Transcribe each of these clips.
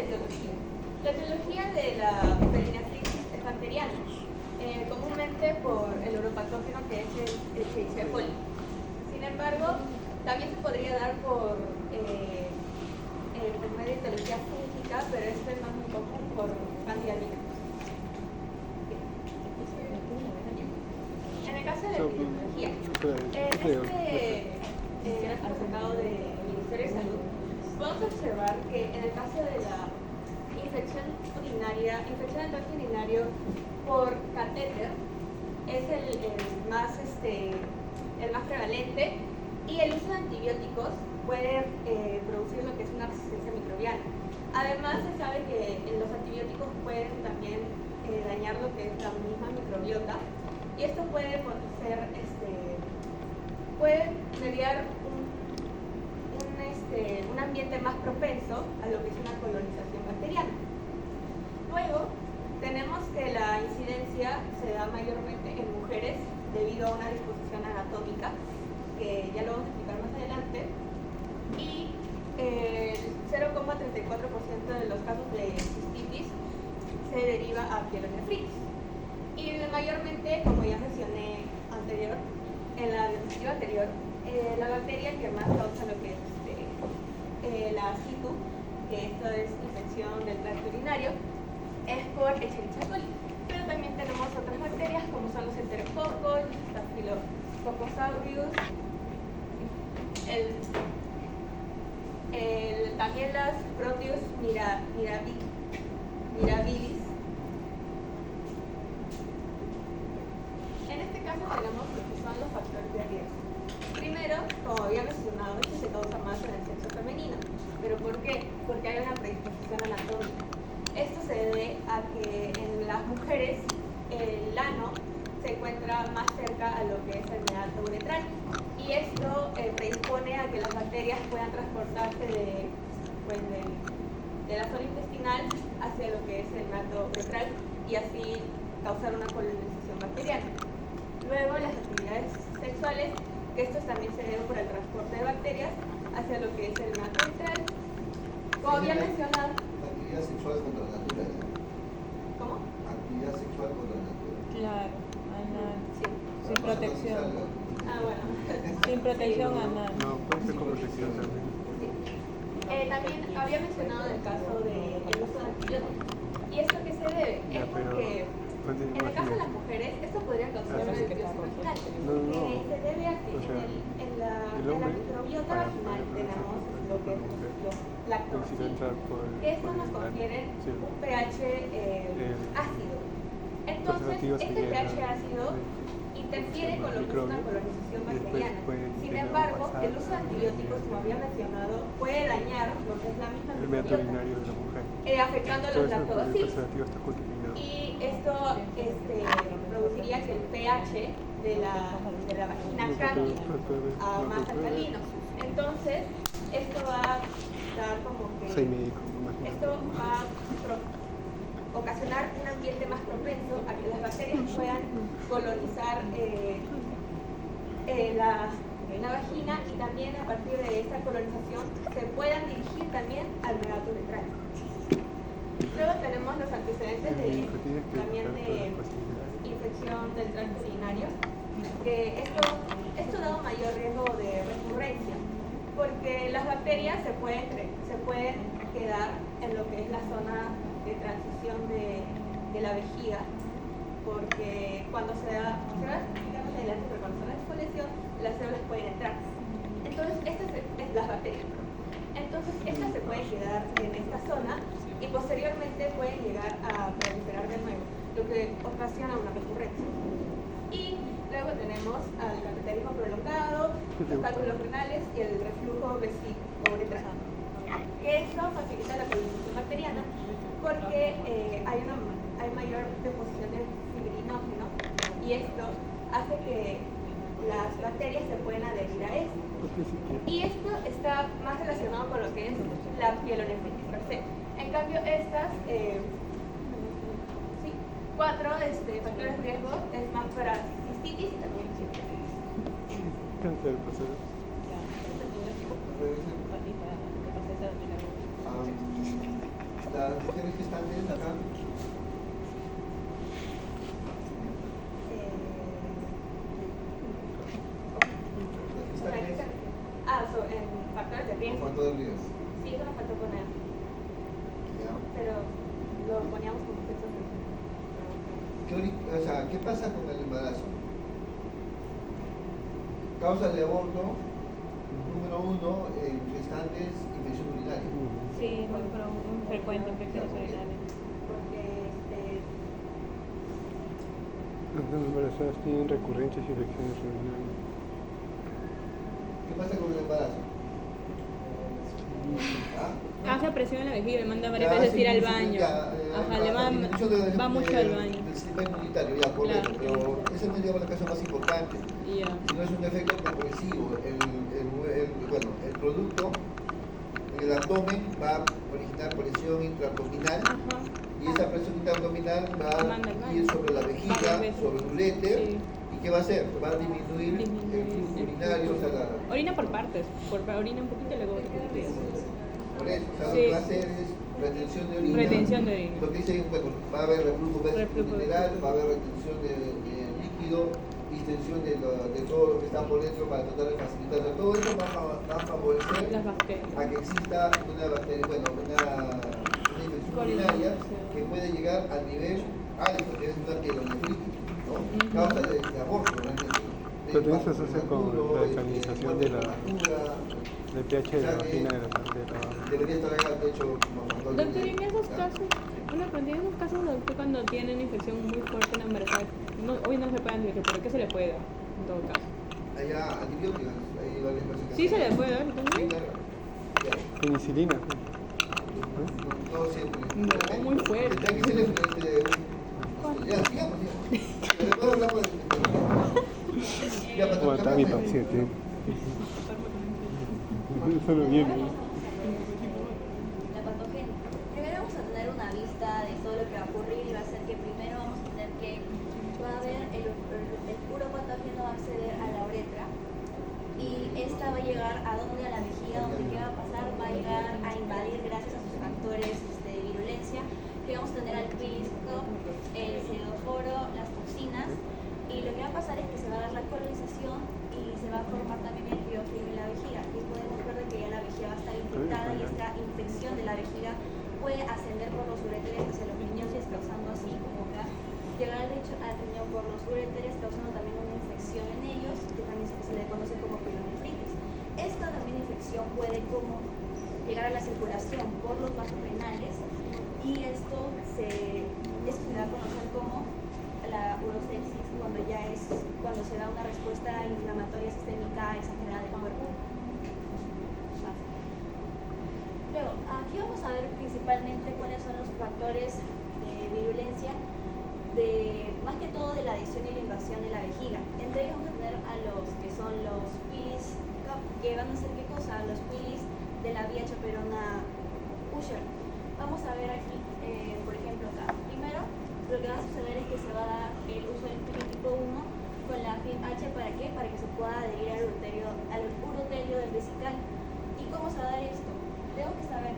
etiología. La etiología de la pelinefritis es bacteriana, comúnmente por el uropatógeno que es el Escherichia coli. Sin embargo, también se podría dar por medio de etiología fúngica, pero esto es más muy común por Candida albicans. En el caso de la epidemiología, gráfico sacado del Ministerio de Salud, podemos observar que en el caso de la infección del tracto urinario por catéter es el más prevalente, y el uso de antibióticos puede producir lo que es una resistencia microbiana. Además, se sabe que los antibióticos pueden también dañar lo que es la misma microbiota, y esto puede mediar un ambiente más propenso a lo que es una colonización bacteriana. Luego, tenemos que la incidencia se da mayormente en mujeres debido a una disposición anatómica, que ya lo vamos a explicar más adelante, y el 0,34% de los casos de cistitis se deriva a pielonefritis. Y mayormente, como ya mencioné en la diapositiva anterior, la bacteria que más causa lo que es la situ, que esto es infección del tracto urinario, es por Escherichia coli. Pero también tenemos otras bacterias como son los enterococos, Staphylococcus aureus, también las Proteus mirabilis. En este caso tenemos lo que son los factores de riesgo. Primero, como había mencionado, esto se causa más en el sexo femenino. ¿Pero por qué? Porque hay una predisposición anatómica. Esto se debe a que en las mujeres el ano se encuentra más cerca a lo que es el meato uretral, y esto predispone a que las bacterias puedan transportarse de la zona intestinal hacia lo que es el meato uretral y así causar una colonización bacteriana. Luego, las actividades sexuales, que esto también se debe por el transporte de bacterias hacia lo que es el meato uretral. Como había mencionado, actividad sexual contra la naturaleza. ¿cómo? Actividad sexual contra la naturaleza. Claro, anal. Sí. Sin protección. Bueno. Sin protección anal. No, puede ser con protección también. También había mencionado el caso del uso de antibióticos. ¿Y esto qué se debe? Es porque en el caso de las mujeres, esto podría causar una disfunción vaginal. Se debe a que en la microbiota vaginal tenemos lo que es los lactobacilos, que esto nos confiere un pH ácido. Entonces, este pH ácido interfiere con lo que es una colonización bacteriana. Sin embargo, el uso de antibióticos, como había mencionado, puede dañar lo que es la misma microbiota, afectando a los lactobacilos. Y esto produciría que el pH de la vagina cambie a más alcalino. Entonces, esto va a dar como que esto va a ocasionar un ambiente más propenso a que las bacterias puedan colonizar la vagina, y también a partir de esta colonización se puedan dirigir también al meato uretral. Luego tenemos los antecedentes también de infección del tracto urinario, que esto da un mayor riesgo de recurrencia, porque las bacterias se pueden quedar en lo que es la zona de transición de la vejiga, porque cuando se va explicando adelante, pero cuando se da la exfoliación, las células pueden entrar. Entonces, estas es las bacterias. Entonces, estas se pueden quedar en esta zona y posteriormente pueden llegar a proliferar de nuevo, lo que ocasiona una recurrencia. Y luego tenemos al cateterismo prolongado, los cálculos renales y el reflujo vesículo-uretral. Esto facilita la colonización bacteriana porque hay mayor deposición de fibrinógeno, y esto hace que las bacterias se pueden adherir a esto. Y esto está más relacionado con lo que es la pielonefritis per se. En cambio, estas 4 factores de riesgo es más para cistitis y también cistitis. Cáncer, profesor. las mujeres gestantes acá. Las gestantes. En factores de riesgo. ¿Cuánto de riesgo? Sí, eso nos faltó poner. Ya. Pero lo poníamos como sexo de riesgo. O sea, ¿qué pasa con el embarazo? Causas de aborto, número 1, gestantes, infección urinaria. Sí, muy frecuente infecciones urinarias. Porque Las embarazadas tienen recurrentes infecciones urinarias. ¿Qué pasa con el embarazo? ¿Ah? Hace presión en la vejiga y manda varias Ya, veces sí, ir al sí, baño. ya, Ajá, le va mucho al baño. El sistema inmunitario, ya, correcto, Claro. pero ese no es, digamos, la causa más importante, Y ya. sino es un efecto progresivo. El producto en el abdomen va a originar presión intraabdominal Ajá. y esa presión intraabdominal va Manda al a baño. ir sobre la vejiga, Varias veces. sobre el uréter. Sí. ¿Y qué va a hacer? Va a disminuir el flujo urinario, o sea, Orina por partes. Orina un poquito y luego otro poquito. por eso, o sea, Sí. lo que va a hacer es retención de orina. Retención de orina. Lo que dice, bueno, va a haber reflujo Reflujo. mineral, va a haber retención de líquido, distensión de todo lo que está por dentro para tratar de facilitar. Todo esto va a favorecer Las bacterias. a que exista una bacteria, una infección urinaria que puede llegar al nivel alto, que es una pielonefritis, ¿no? Causa de aborto, realmente. Pero también se asocia con prematuro, la desalinización de la- prematura. El pH de la vagina de la... Debería estar acá, de hecho, como control de- Doctor, y en esos casos, una pregunta, en esos casos, doctor, cuando tienen infección muy fuerte en la embarazada, hoy no se puede antibiótico, pero ¿qué se le puede dar en todo caso? Allá, antibióticos, hay varias cosas que Sí se hacer. le puede dar, Sí, entonces. claro. Ya. Penicilina. No siempre. No, muy fuerte. Tendría que ser ya, sigamos, ya. Pero después hablamos de... Ya, para Aguanta mi cambiar. paciente. Eso no viene. La patogenia. Primero vamos a tener una vista de todo lo que va a ocurrir y va a ser que primero vamos a tener que va a haber el puro patógeno va a acceder a la uretra y esta va a llegar a donde, a la vejiga, donde qué va a pasar, va a llegar a invadir gracias a sus factores de virulencia, que vamos a tener al pilisco, el pseudoforo, las toxinas, y lo que va a pasar es que se va a dar la colonización y se va a formar también el biofilm en la vejiga. Y podemos ver de que ya la vejiga va a estar infectada y esta infección de la vejiga puede ascender por los uréteres hacia los riñones, causando así como acá, llegar al riñón por los uréteres, causando también una infección en ellos, que también se le conoce como pielonefritis. Esta también infección puede como llegar a la circulación por los vasos renales y esto se da a conocer como la urosepsis cuando se da una respuesta inflamatoria sistémica exagerada del cuerpo. Luego, aquí vamos a ver principalmente cuáles son los factores de virulencia, más que todo de la adhesión y la invasión de la vejiga. Entre ellos vamos a tener a los que son los pilis, que van a ser ¿qué cosa? Los pilis de la vía chaperona Usher. Vamos a ver aquí, por ejemplo acá. Primero, lo que va a suceder es que se va a dar el uso del pili tipo 1 con la film H, ¿para qué? Para que se pueda adherir al urotelio del vesical. ¿Y cómo se va a dar esto? Tengo que saber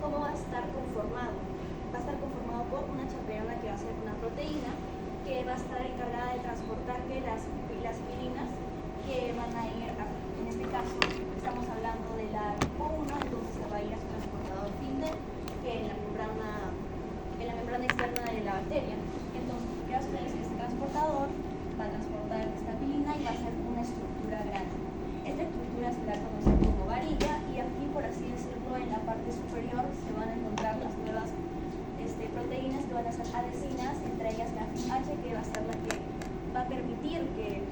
cómo va a estar conformado. Va a estar conformado por una chaperona que va a ser una proteína que va a estar encargada de transportar las pilinas que van a ir, en este caso estamos hablando de la tipo 1, entonces se va a ir a su transportador Findel, que en la membrana externa de la bacteria. Entonces, ¿qué va a suceder? Este transportador va a transportar esta pilina y va a ser una estructura grande. Esta estructura se la conoce como varilla y aquí, por así decirlo, en la parte superior se van a encontrar las nuevas proteínas que van a ser adhesinas, entre ellas la FIMH, que va a ser la que va a permitir que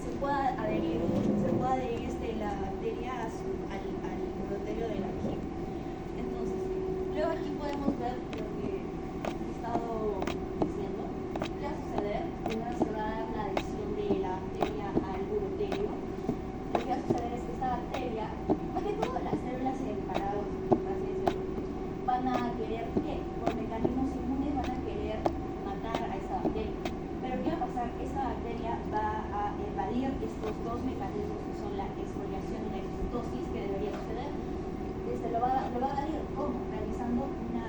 se pueda adherir la bacteria al urotelio de la vejiga. Entonces, luego aquí podemos ver lo que he estado diciendo. ¿Qué va a suceder? Primero se va a dar la adhesión de la bacteria al urotelio. Lo que va a suceder es que esta bacteria, más que todo las células separadas, por así decirlo, van a querer que por mecanismos inmunes van a querer matar a esa bacteria. Pero ¿qué va a pasar? Esa bacteria va a evadir estos dos mecanismos que son la exfoliación y la exotosis que debería suceder. Lo va a evadir ¿cómo? Realizando una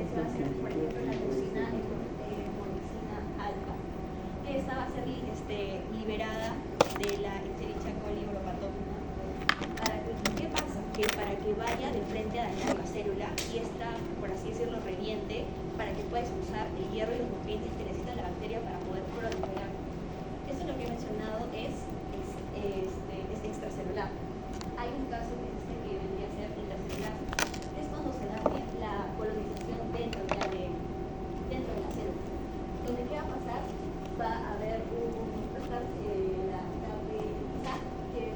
se va a hacer, por ejemplo, la toxina monicina alfa, que esta va a ser liberada de la Escherichia coli uropatógena. ¿Qué pasa? Que para que vaya de frente a dañar la célula y esta, por así decirlo, reviente, para que pueda expulsar el hierro y los nutrientes que necesita la bacteria para poder proliferar. Esto lo que he mencionado es extracelular. Hay un caso que vendría a ser intracelular. Es cuando se da la colonización dentro de la célula. Donde ¿qué va a pasar? Va a haber ¿qué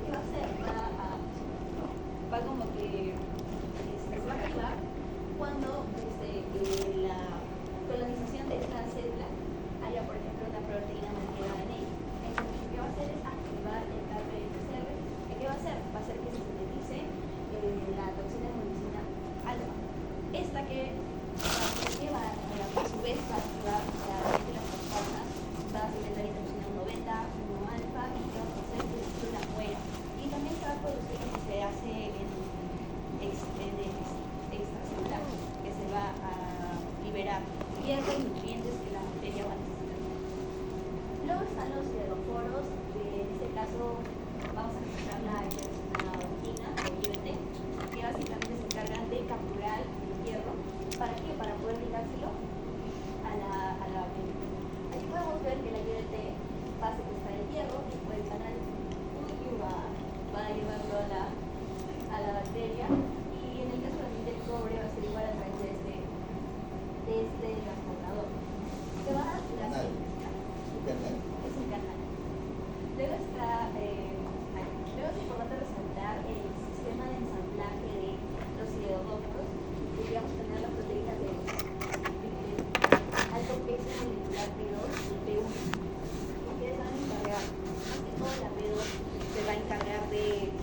va a hacer? Va como que se va a arreglar cuando la colonización de esta célula haya, por ejemplo, una proteína manqueada en ella. Entonces, lo que va a hacer es activar el KPFR. ¿Qué va a hacer? Va a hacer que se sintetice la toxina monicina alfa. Esta que a su vez va a activar la moléculas transformas, va a secretar interleucina 90, 1 alfa, y que va a hacer que la célula muera. Y también se va a producir lo que se hace en extracelular, que se va a liberar hierro y nutrientes que la bacteria va a necesitar. Luego están los hidroforos, que en este caso vamos a encontrar la hidroxina o IBT, que básicamente se encargan de capturar el hierro. ¿Para qué? Para poder ligárselo a la bacteria. Aquí podemos ver que la IBT va a secuestrar el hierro y por el canal va a llevarlo a la bacteria, y en el caso también del cobre va a ser igual a través de este transportador. Se va a la es un canal. Luego es importante resaltar el sistema de ensamblaje de los hidrocópteros, que digamos tener las proteínas de alto peso molecular P2 y P1. ¿Qué se van a encargar? Más que todo la P2 se va a encargar de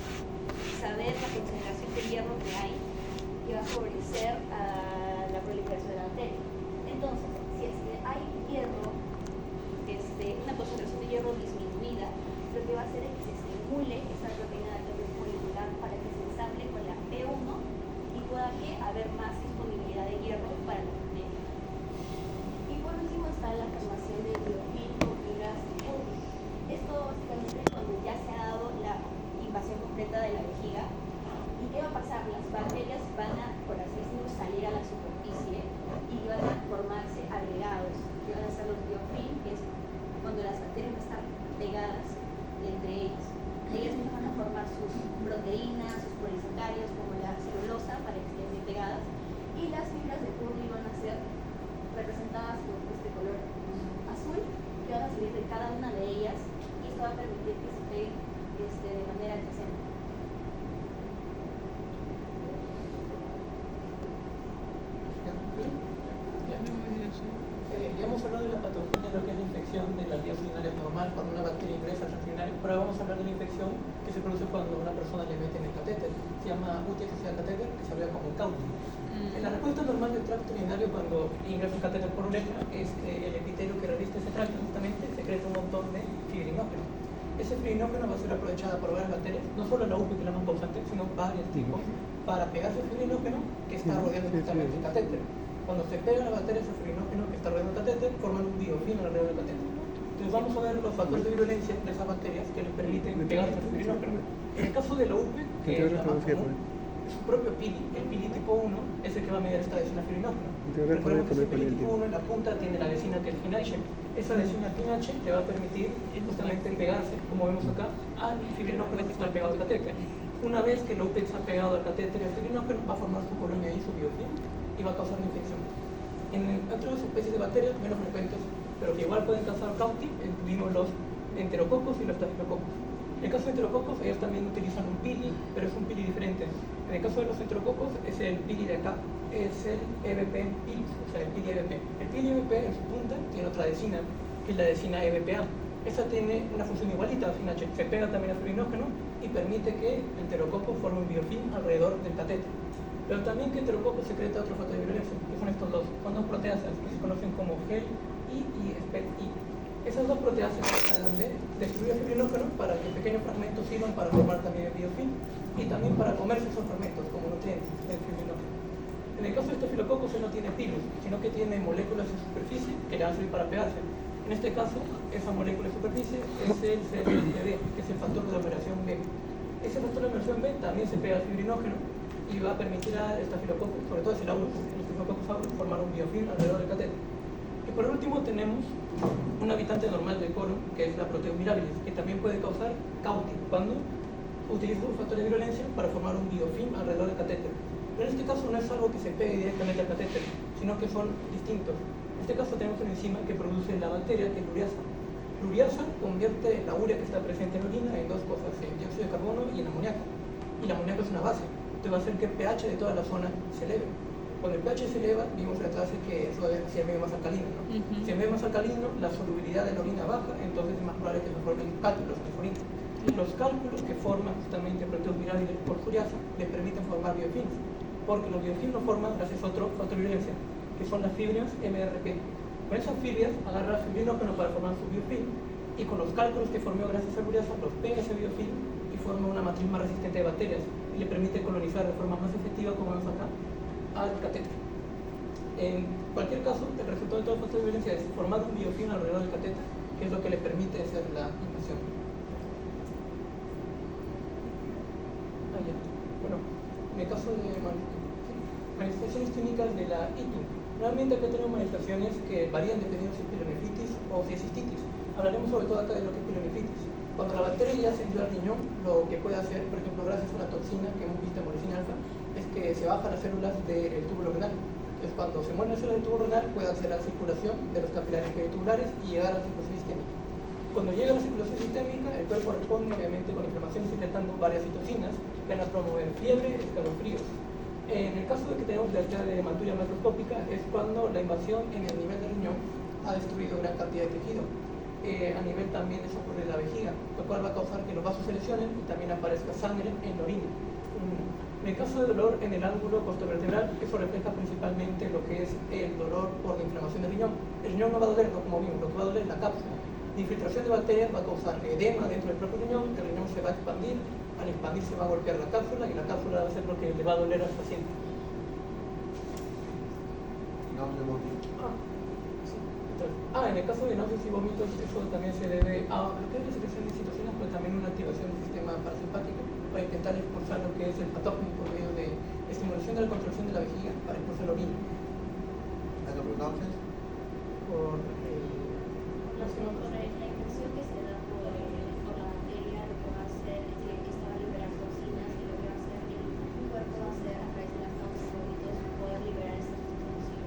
saber la concentración de hierro que hay, que va a favorecer a la proliferación de la bacteria. Entonces, si es que hay hierro, una concentración de hierro disminuida, lo que va a hacer es que se estimule esta proteína de alto peso molecular para que se ensamble con la P1 y pueda haber más disponibilidad de hierro para la bacteria. Y por último está la formación de biofilm o fibras de Purkinje. Esto básicamente es cuando ya se ha dado la invasión completa de la vejiga. ¿Y qué va a pasar? Las bacterias van a, por así decirlo, salir a la superficie y van a formarse agregados, que van a ser los biofilm, que es cuando las bacterias van a estar pegadas entre ellas. Ellas mismas van a formar sus proteínas, sus polisacáridos, como la celulosa, para que estén bien pegadas, y las fibras de Purkinje van a ser representadas por este color azul, que van a salir de cada una de ellas, y esto va a permitir que se peguen de manera adyacente. Ya hemos hablado de la patogenia, lo que es la infección de la vía urinaria normal cuando una bacteria ingresa al urinario, pero ahora vamos a hablar de la infección que se produce cuando una persona le mete en el catéter. Se llama UTI asociada catéter, que se abre como cauti. La respuesta normal del tracto urinario cuando ingresa un catéter por uretra es que el epitelio que reviste ese tracto justamente secreta un montón de fibrinógeno. Ese fibrinógeno va a ser aprovechado por varias bacterias, no solo la UPI, que es la más causante, sino varios tipos, para pegarse el fibrinógeno que está rodeando justamente el catéter. Cuando se pega la bacteria ese fibrinógeno que está rodeando el catéter, forman un biofilm alrededor del catéter. Entonces vamos a ver los factores de virulencia de esas bacterias que les permiten pegarse al fibrinógeno. En el caso de la UPI, que es la más común, su propio pili, el pili tipo 1, es el que va a medir esta adhesión al fibrinógeno. Recuerden que ese pili tipo 1 en la punta tiene la adhesina que es FINH. Esa adhesión al FINH le va a permitir justamente pegarse, como vemos acá, al fibrinógeno que está pegado al catéter. Una vez que el UPI está pegado al catéter y al fibrinógeno, va a formar su colonia y su biofilm y va a causar una infección. En otras especies de bacterias menos frecuentes, pero que igual pueden causar cauti, vimos los enterococos y los stafilococos. En el caso de enterococos, ellos también utilizan un pili, pero es un pili diferente. En el caso de los enterococos, es el pili de acá, es el EBP pili, o sea, el pili EBP. El pili EBP en su punta tiene otra adhesina, que es la adhesina EBPA. Esa tiene una función igualita al FINH, se pega también al fibrinógeno y permite que el enterococo forme un biofilm alrededor del catéter. Pero también que el enterococo secreta otro factor de virulencia, que son estos dos. Son dos proteasas que se conocen como GEL y SPEC-I. Esas dos proteasas tratan de destruir el fibrinógeno para que pequeños fragmentos sirvan para formar también el biofilm y también para comerse esos fragmentos como nutrientes del fibrinógeno. En el caso de Staphylococcus no tiene virus, sino que tiene moléculas en superficie que le van a servir para pegarse. En este caso, esa molécula de superficie es el CMPD, que es el factor de aglomeración B. Ese factor de aglomeración B también se pega al fibrinógeno y va a permitir al Staphylococcus, sobre todo si el Staphylococcus aureus, formar un biofilm alrededor del catéter. Y por último tenemos un habitante normal del colon, que es la Proteus mirabilis, que también puede causar cauti cuando utiliza un factor de virulencia para formar un biofilm alrededor del catéter. Pero en este caso no es algo que se pegue directamente al catéter, sino que son distintos. En este caso tenemos una enzima que produce la bacteria, que es la ureasa. La ureasa convierte la urea que está presente en la orina en dos cosas, en dióxido de carbono y en amoníaco. Y el amoníaco es una base, entonces va a hacer que el pH de toda la zona se eleve. Cuando el pH se eleva, vimos en la clase que eso es el medio más alcalino, ¿no? Si el medio más alcalino, la solubilidad de la orina baja, entonces es más probable que se formen cálculos en la orina. Los cálculos que forman justamente Proteus mirabilis por su ureasa le permiten formar biofilms, porque los biofilms lo forman gracias a otro factor de virulencia, que son las fibrias MRP. Con esas fibrias agarra el fibrinógeno para formar su biofilm, y con los cálculos que formó gracias a la ureasa los pega ese biofilm y forma una matriz más resistente de bacterias y le permite colonizar de forma más efectiva, como vemos acá, al catéter. En cualquier caso, el resultado de todo el factor de virulencia es formar un biofilm alrededor del catéter, que es lo que le permite hacer la invasión. Bueno, en el caso de manifestaciones clínicas de la ITU, realmente acá tenemos manifestaciones que varían dependiendo si es pielonefritis o si es cistitis. Hablaremos sobre todo acá de lo que es pielonefritis. Cuando la bacteria ya se entró al riñón, lo que puede hacer, por ejemplo, gracias a una toxina que hemos visto en molicina alfa, es que se bajan las células del túbulo renal. Entonces, cuando se mueren las células del túbulo renal, puede hacer la circulación de los capilares peritubulares y llegar a la circulación sistémica. Cuando llega a la circulación sistémica, el cuerpo responde obviamente con inflamación, secretando varias citocinas que van a promover fiebre, escalofríos. En el caso de que tenemos la de hematuria macroscópica, es cuando la invasión en el nivel del riñón ha destruido gran cantidad de tejido. A nivel también eso ocurre en la vejiga, lo cual va a causar que los vasos se lesionen y también aparezca sangre en la orina. En el caso de dolor en el ángulo costovertebral, eso refleja principalmente lo que es el dolor por la inflamación del riñón. El riñón no va a doler, no como vimos, lo que va a doler es la cápsula. La infiltración de bacterias va a causar edema dentro del propio riñón, el riñón se va a expandir, al expandirse va a golpear la cápsula y la cápsula va a ser lo que le va a doler al paciente. En el caso de náuseas y vómitos, eso también se debe a lo que es la secreción de citocinas, pero también una activación del sistema parasimpático para intentar expulsar lo que es el patógeno por medio de estimulación de la contracción de la vejiga para expulsar la orina. ¿Náuseas? Por la infección que se da por la bacteria, lo que va a hacer es que esta va a liberar toxinas y lo que va a hacer el cuerpo va a hacer a través de las náuseas y vómitos poder liberar esas toxinas.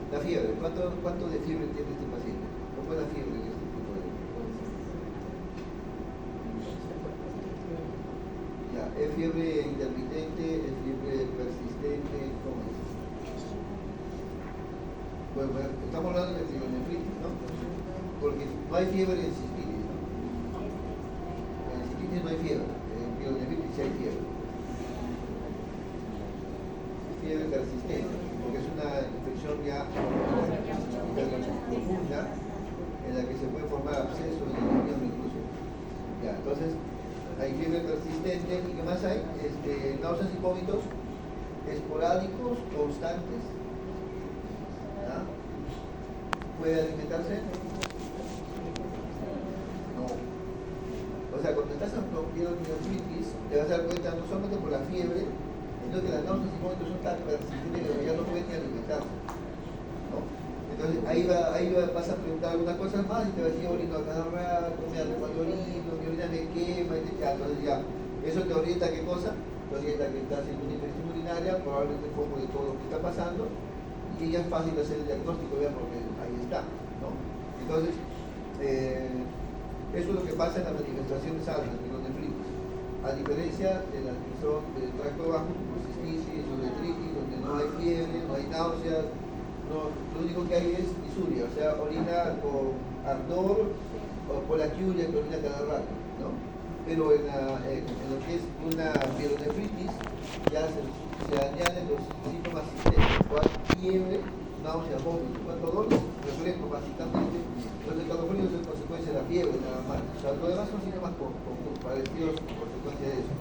La fiebre, ¿cuánto de fiebre tiene este paciente? ¿Cómo es la fiebre en este tipo de...? Ya, ¿es fiebre intermitente? ¿Es fiebre persistente? ¿Cómo es? Bueno, estamos hablando de pielonefritis, ¿no? Porque no hay fiebre en cistitis, ¿no? En cistitis no hay fiebre, en pielonefritis sí hay fiebre. Fiebre persistente, porque es una infección ya profunda en la que se puede formar absceso en el riñón incluso. Ya, entonces hay fiebre persistente y ¿qué más hay? Náuseas y vómitos esporádicos, constantes. ¿Ah? ¿Puede alimentarse? No. O sea, cuando estás en pielonefritis te vas a dar cuenta no solamente por la fiebre, sino que las náuseas y vómitos son tan persistentes que ya no pueden ni alimentarse, ¿no? Entonces ahí vas a preguntar algunas cosas más y te vas a decir, orino a cada rato, cuando orino, mi orina me quema, entonces ya, eso te orienta a qué cosa, te orienta a que estás en una infección urinaria, probablemente un poco de todo lo que está pasando, y ya es fácil hacer el diagnóstico ya porque ahí está, ¿no? Entonces, eso es lo que pasa en las manifestaciones altas, pielonefritis, a diferencia de las que son del tracto bajo, como cistitis o uretritis, donde no hay fiebre, no hay náuseas, no, lo único que hay es disuria, o sea, orina con ardor o polaquiuria, que orina cada rato, ¿no? Pero en lo que es una pielonefritis ya se añaden los síntomas sistémicos, fiebre, náuseas, vómitos, dolores, reflejo básicamente. Los escalofríos es consecuencia de la fiebre nada más. O sea, lo demás son síntomas parecidos como consecuencia de eso.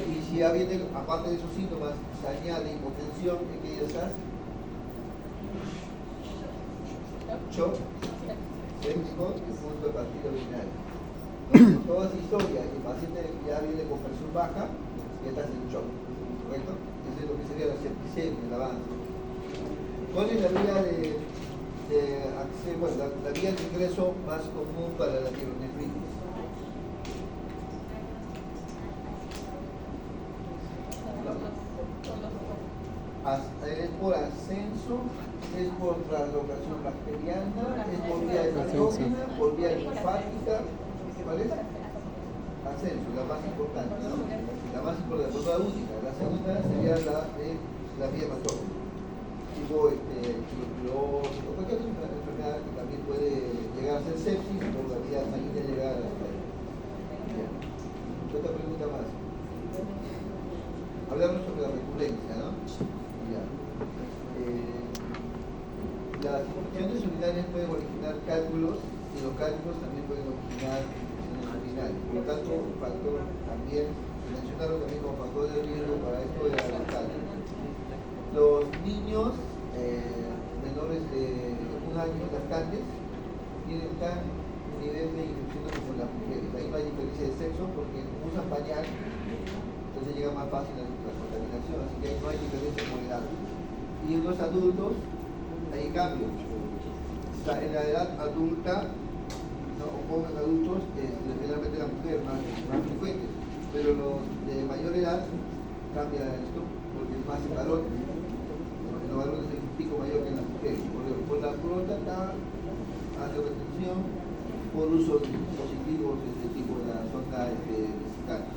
Y si ya viene, aparte de esos síntomas, se añade hipotensión, ¿qué estás? Shock séptico y punto de partida urinaria. Entonces, toda esa historia, y el paciente ya viene con presión baja, ya estás en shock, ¿correcto? Eso es lo que sería la septicemia, el avance. ¿Cuál es la vía de acceso, bueno, la vía de ingreso más común para la pielonefritis? Es por ascenso, es por translocación bacteriana, es por vía hematógena, por vía linfática. ¿Cuál es? Ascenso, la más importante, ¿no? La más importante, la única. La segunda sería la vía hematógena, tipo tuberculosis o cualquier otra enfermedad que también puede llegar a ser sepsis por la vía sanguínea llegar hasta ahí. Bien. Otra pregunta más. Hablamos sobre la recurrencia, ¿no? Ya. Las infecciones urinarias pueden originar cálculos y los cálculos también pueden originar infecciones urinarias. Por lo tanto, un factor también, mencionaron también como factor de riesgo para esto de los cálculos. Los niños menores de 1 año, lactantes, tienen tan nivel de infecciones como las mujeres. Ahí no hay diferencia de sexo porque usan pañal, entonces llega más fácil la contaminación, así que ahí no hay diferencia por edad. Y en los adultos hay cambio. O sea, en la edad adulta, ¿no? O jóvenes adultos, generalmente la mujer más frecuente, pero los de mayor edad cambia esto porque es más en varones. En los varones es un pico mayor que en las mujeres. Por la próstata hace retención por uso de dispositivos de este tipo de la sonda vesical.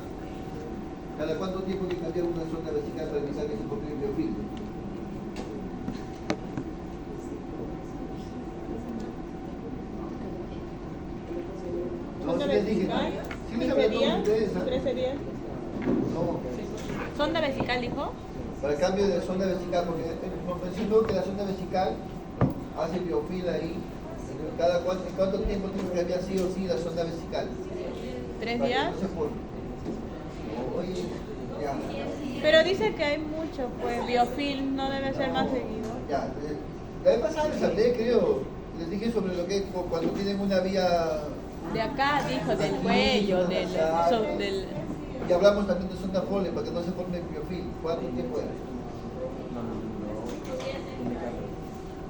¿Cada cuánto tiempo hay que cambiar una sonda vesical para evitar que se copie el biofilm? ¿Sonda vesical? Sí les hablé a todos ustedes, ¿ah? 13 días. No, ¿Sonda vesical dijo? para el cambio de sonda vesical, porque nos mencionó que la sonda vesical hace biofilm ahí. ¿En cuánto tiempo tiene que cambiar sí o sí la sonda vesical? 3 Para que días. no se forme. Oye, ya. Pero dice que hay mucho, pues biofilm no debe ser más seguido. Ya, la vez pasada les hablé, creo, les dije sobre lo que cuando tienen una vía. De acá dijo, del cuello, del... Y hablamos también de sonda Foley para que no se forme el biofilm. ¿Cuánto tiempo era?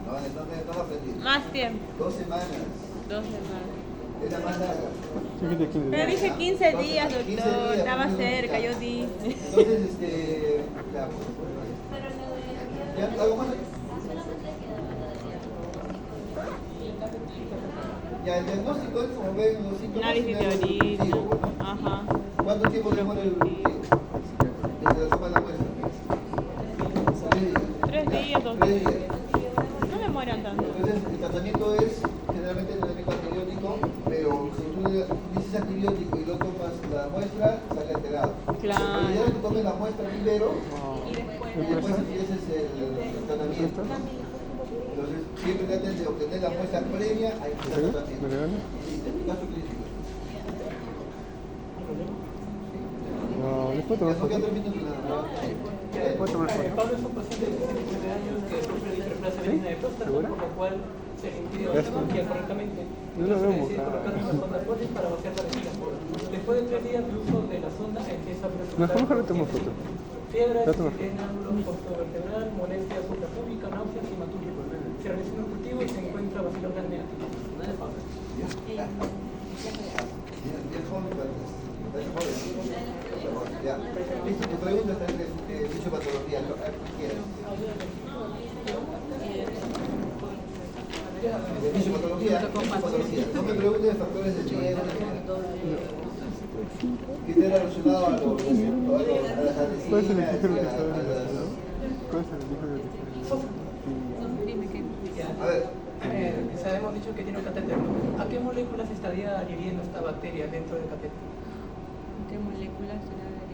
No me aprendí. Más tiempo, 2 semanas. 2 semanas. Es la más larga. Pero dice 15 días, 15 doctor, días, estaba pues, cerca, ya. yo di. Entonces, ya, ¿ya? ¿Algo más? Ya, el diagnóstico es como ven los síntomas. Análisis de orina. Ajá. ¿Cuánto tiempo demora el desde la toma de la muestra? 3 días, 2 3 días. días. No demoran tanto. Entonces, el tratamiento es generalmente el tratamiento antibiótico, pero si tú dices antibiótico y lo tomas la muestra, sale alterado. Claro. La idea es que tomes la muestra primero y después empieces el tratamiento. Entonces, siempre traten de obtener la muestra previa a empezar el tratamiento. Caso clínico. No, les puedo tomar Ya no queda foto. 3 minutos nada más. ¿Puedo tomar foto? Pablo es un paciente de 19 años que sufre de hiperplasia benigna de próstata, ¿Segura? por lo cual se le impide Gracias. vaciar correctamente. No lo veo Entonces decide mojado. colocar una sonda Foley para vaciar la vejiga. Después de 3 días de uso de la sonda empieza a presentar Mejor le tomo foto. fiebre, Ya toma. ángulo postovertebral, molestia suprapúbica, náuseas y hematúria. Se realiza un cultivo y se encuentra bacilo grande. Bien joven, pero es joven. Ya. Listo, tu pregunta está en fisiopatología. De fisiopatología. No me preguntes de factores de riesgo. Que esté relacionado a las adhesinas ¿Cuál es el y a dijo que las... ¿Cuál es el dijo que Dime qué. A ver, Sabemos dicho que tiene un catéter. ¿A qué moléculas estaría adhiriendo esta bacteria dentro del catéter? ¿Qué moléculas será de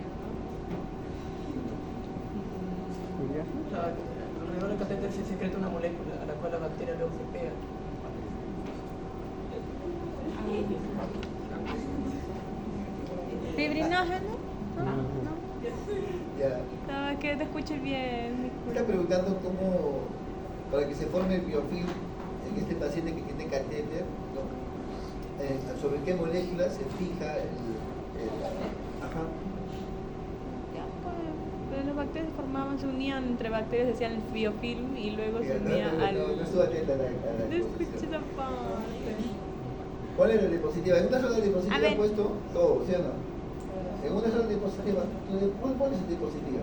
O sea, alrededor del catéter se secreta una molécula a la cual la bacteria luego se pega. ¿Fibrinógeno? No, no. Ya. No, que te escuche bien. Me está preguntando cómo, para que se forme el biofilm en este paciente que tiene catéter, ¿no? Sobre qué molécula se fija ajá. Ya, pues, las bacterias se formaban, se unían entre bacterias, decían el biofilm y luego se unía al... No estuve atenta a la No escuché exposición. esa parte. ¿Cuál es la diapositiva? En una sola A diapositiva ver. he puesto todo, ¿sí o no? En una sola diapositiva. ¿Cuál pones en diapositiva?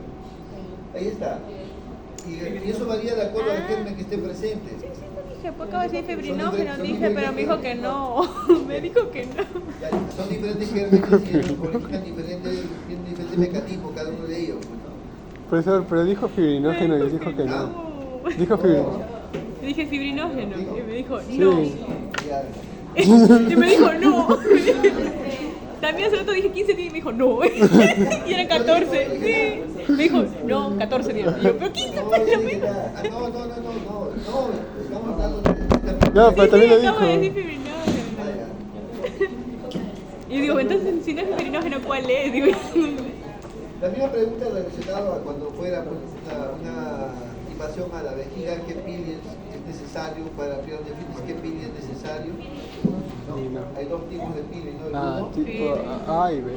Ahí está. Y eso varía de acuerdo al germen que esté presente. Sí, sí, lo dije, pues acabo de decir Son fibrinógeno, son dije, pero me dijo diferentes que germes, no. Me dijo que no. Ya, son diferentes gérmenes y codifican tienen diferentes mecanismos cada uno de ellos. Pues, ¿no? Profesor, pero dijo fibrinógeno y dijo que no. Dijo fibrinógeno. Le dije fibrinógeno y me dijo Sí. no. Ya. Y me dijo no. También hace rato dije 15 días y me dijo no. Y eran 14. Sí. Me dijo no, 14 días. Y yo, pero 15 No, para ya la dije, no, estamos hablando de... No, pero también lo acabo de decir dijo. fibrinógeno. Ah, ya. Y digo, entonces si no es fibrinógeno, ¿cuál es? Digo, La misma pregunta relacionada a cuando fuera pues, una invasión a la vejiga, ¿qué pili es necesario para la pielonefritis? ¿Qué pili es necesario? No, Sí, no. hay dos tipos de pili, ¿no? El Ah, uno, tipo A y B.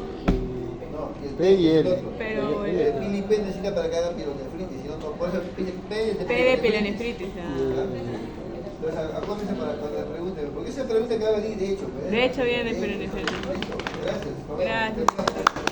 no, y el P y el L. otro. Pero El pili P necesita para que haga pielonefritis, si no, no, por eso el pili P es de P de pielonefritis. Entonces, acuérdense para cuando le pregunten, porque esa pregunta que va a venir de hecho. pues, De hecho viene de de hecho. pielonefritis. Listo, gracias. Gracias.